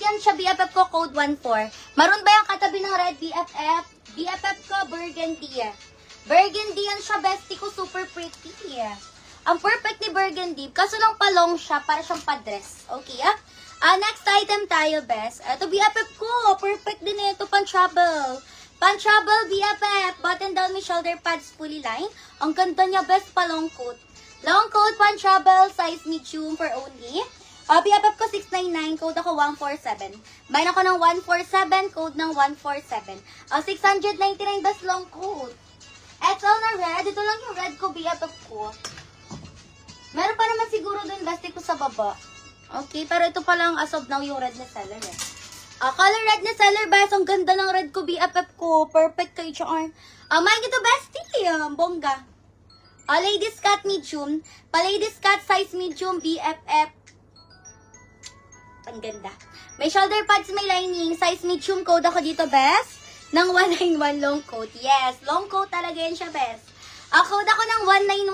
yan siya, BFF ko, code 14. Maroon ba yung katabi ng red, BFF? BFF ko, burgundy. Burgundy yan siya, bestie ko, super pretty. Ang perfect ni burgundy, kaso lang palong siya, para siyang padress. Okay, next item tayo, best. Ito, BFF ko, perfect din ito, pan-travel. Pan-travel, BFF, button down may shoulder pads, fully line. Ang ganda niya, best pa long coat. Long coat, pan-travel, size medium for only. BFF ko 699, code ako 147. Bayan ako ng 147, code ng 147. 699, best long coat. XL na red, ito lang yung red ko, BFF ko. Meron pa naman siguro dun, bestie ko sa baba. Okay, pero ito pa lang as of now yung red na seller eh. Color red na seller, best. Ang ganda ng red ko, BFF ko. Perfect kay Char. Main ito, bestie. Bongga. Ladies cut medium. Pa-ladies cut size medium, BFF. Ang ganda. May shoulder pads, may lining. Size medium, code ako dito, best. Ng 191 long coat. Yes, long coat talaga yan siya, best. Code ako ng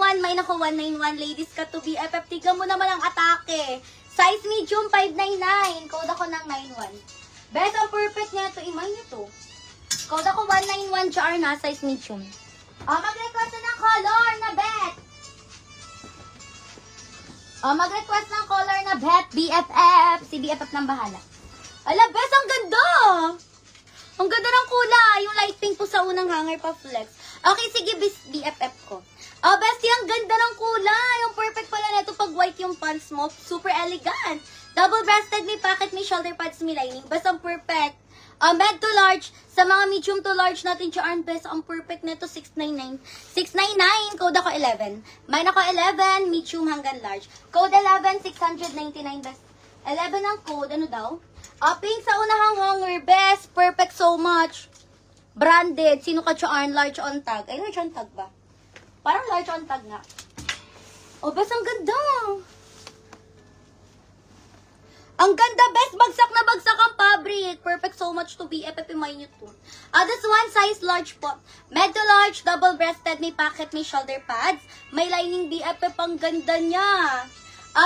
191. May nako 191. Ladies cut to BFF. Tignan mo naman ang atake. Size medium, 599. Code ako ng 91. Best, ang perfect niya ito. Imay nito. Code ako 191 Char na. Size medium. Mag-request na ng color na bet. Mag-request ng color na bet. BFF. Si BFF nang bahala. Ala, best, ang ganda. Ang ganda ng kulay. Yung light pink po sa unang hanger pa flex. Okay, sige, BFF ko. Bestie, ang ganda ng kulay. Ang perfect pala na ito pag white yung pants mo. Super elegant. Double-breasted, may pocket, may shoulder pads, may lining. Basta ang perfect. Med to large. Sa mga medium to large natin, Charm, best, ang perfect nito, 699. 699, code ako 11. Mine ako 11, medium hanggang large. Code 11, 699, best. 11 ang code, ano daw? Pink sa unahang hanger, best, perfect so much. Branded, sino ka Charm, large on tag. Ay, large on tag ba? Parang large on tag nga. Best, ang ganda. Ang ganda, best. Bagsak na bagsak ang fabric. Perfect so much to BFF in my new too. This one, size large po. Med to large, double-breasted, may pocket, may shoulder pads. May lining BFF, ang ganda niya.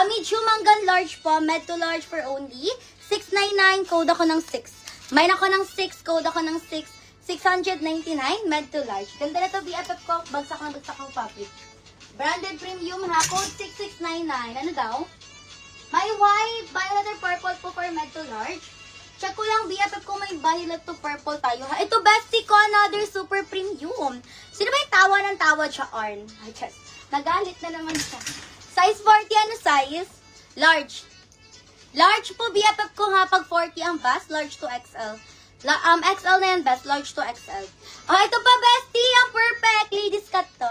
Medium hanggang large po. Med to large for only 699, code ako ng 6. Mine ako ng 6, code ako ng 6. 699, med to large. Ganda na to BFF ko. Bagsak na bagsak ang fabric. Branded premium ha. Code 6699. Ano daw? May white, violet or purple po for med to large. Check ko lang, BFF ko may violet to purple tayo ha. Ito, bestie ko, another super premium. Sino ba yung tawa ng tawa siya, Arn? Ay, just, nagalit na naman siya. Size 40, ano size? Large. Large po, BFF ko ha, pag 40 ang bust, large to XL. XL na yan, best, large to XL. Ito pa, bestie, ang perfect. Ladies cut to.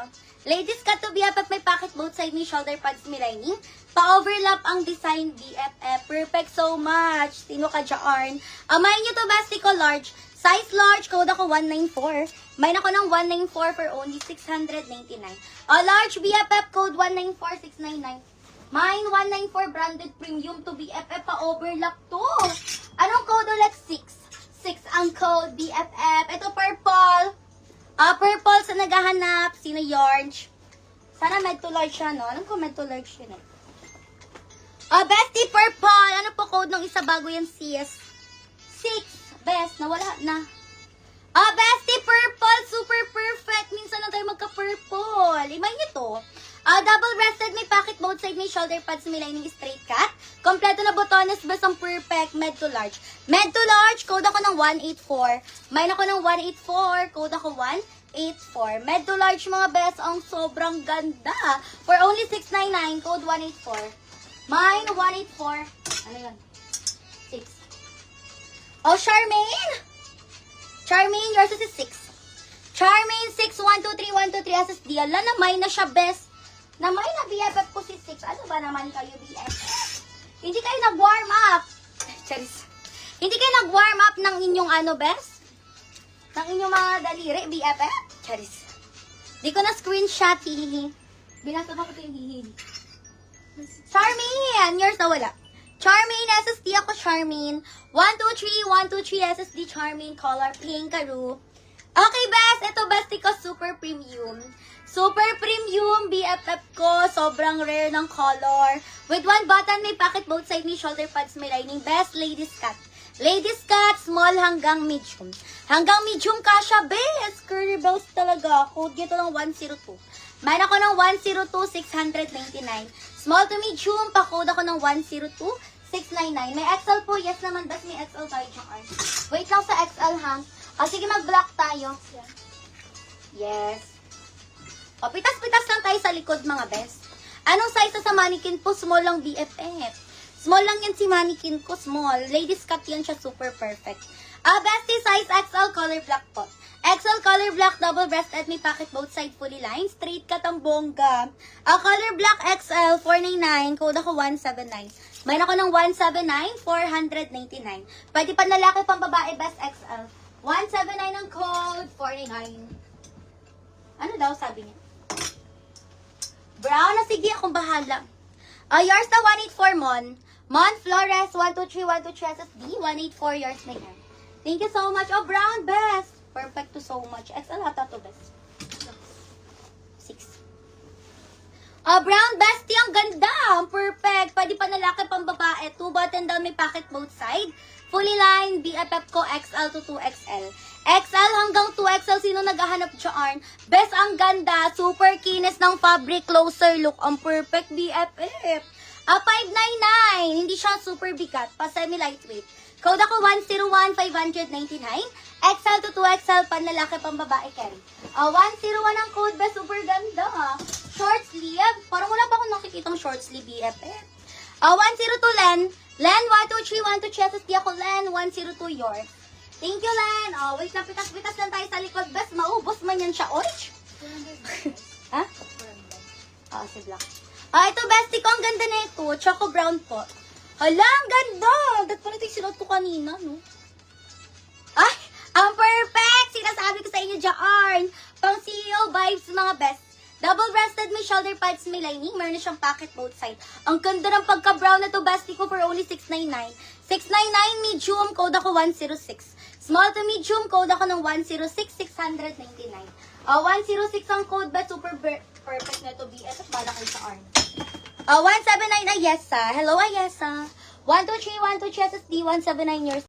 Ladies cut to BFF, may pocket both side, may shoulder pads, may lining. Pa-overlap ang design, BFF. Perfect so much. Sino ka dyan? Main nyo to, bestie ko, large. Size large, code ako 194. Main ako ng 194 for only 699. Large BFF, code 194699. Mine 194 branded premium to BFF, pa-overlap to. Anong code ulit? 6. 6 ang code, BFF. Ito, purple. Purple sa naghahanap. Sino Yarge? Sana med to large siya, no? Alam ko med to large yun, eh. Bestie, purple. Ano po code ng isa bago yan, sis? 6. Best. Nawala na. Bestie, purple. Super perfect. Minsan lang tayo magka-purple. Imay nyo to. Double-breasted, may pocket both side, may shoulder pads, may lining straight cut. Kompleto na botones, best ang perfect, med to large. Med to large, code ako ng 184. Mine ako ng 184, code ako 184. Med to large mga best, ang sobrang ganda. For only 699, code 184. Mine, 184. Ano yun? 6. Charmaine! Charmaine, yours is 6. Charmaine, 6, 1, 2, 3, 1, 2, 3, SSD. Ala, namay na siya, best. Namay na BFF ko si 6. Ano ba naman kayo, BFF? Hindi kayo nag-warm up. Charis. Hindi kayo nag-warm up ng inyong ano, best? Ng inyong mga daliri, BFF? Charis. Di ko na screenshot, hihihi. Binasa ko ito yung hihihi. Charmaine! Yours na wala. Charmaine, SSD ako, Charmaine. 1, 2, 3, 1, 2, 3, SSD, Charmaine, color pink, karu. Okay, best. Ito, bestie ko, super premium. Super premium, BFF ko. Sobrang rare ng color. With one button, may pocket both side, may shoulder pads, may lining. Best, ladies cut. Ladies cut, small hanggang medium. Hanggang medium kasha, best. Curly blouse talaga. Code dito ng 102. Mayroon ako ng 102, 699. Small to medium, pa-code ako ng 102, 699. May XL po, yes naman, best may XL tayo dyan. Wait lang sa XL, ha? O, sige, mag-black tayo. Yes. O, pitas-pitas lang tayo sa likod, mga best. Anong size sa mannequin po? Small lang BFF. Small lang yan si mannequin ko, small. Ladies cut yan siya, super perfect. Bestie size XL color black po. XL color black, double-breasted, may pocket both side, fully lined, straight cut ang bongga. Color black XL, 499, code ako 179. Mayroon ako ng 179, 499. Pwede pa lalaki pang babae, best XL. 179 ang code, 499. Ano daw sabi niya? Brown na, sige, akong bahala. Yours na 184, Mon. Mon Flores, 123, 123 SSD, 184, yours na yan. Thank you so much. Oh, brown, best. Perfect to so much. XL hata to, best. 6. Brown, bestie, ang ganda. Ang perfect. Pwede pa lalaki pang babae. 2 button down, may pocket both side. Fully lined, BFF ko, XL to 2XL. XL hanggang 2XL, sino naghahanap dyan? Best, ang ganda. Super kinis ng fabric, closer look. Ang perfect BFF. 599. Hindi siya super bigat. Pa semi-lightweight. Code ako 101, 599. XL to 2XL, panlalaki, pambabae, carry. 101 ang code, best, super ganda. Short sleeve. Parang wala pa akong nakikitang short sleeve BFF. 102 Len. Len, 123, 123 SSD ako, Len. 102 yours. Thank you, Len. Wait lang, pitas-pitas lang tayo sa likod. Best, maubos man yan siya. Orange? Ha? Si Black. Ito, bestie ko. Ang ganda na ito. Choco brown po. Hala, ang ganda. Dahil pala ito yung sinuot ko kanina, no? Ay, ang perfect. Sinasabi ko sa inyo, Jaan. Pang CEO vibes, mga best. Double-breasted, may shoulder pads, may lining. Meron na siyang pocket both side. Ang ganda ng pagka-brown na to, bestie ko, for only 699. 699, medium, code ako 106. Small to medium, code ako ng 106, 699. 106 ang code, but super perfect na to, BS. At bala kayo sa ARN. 179, Ayesa. Hello, Ayesa. 123, 123 SSD, 179 yours.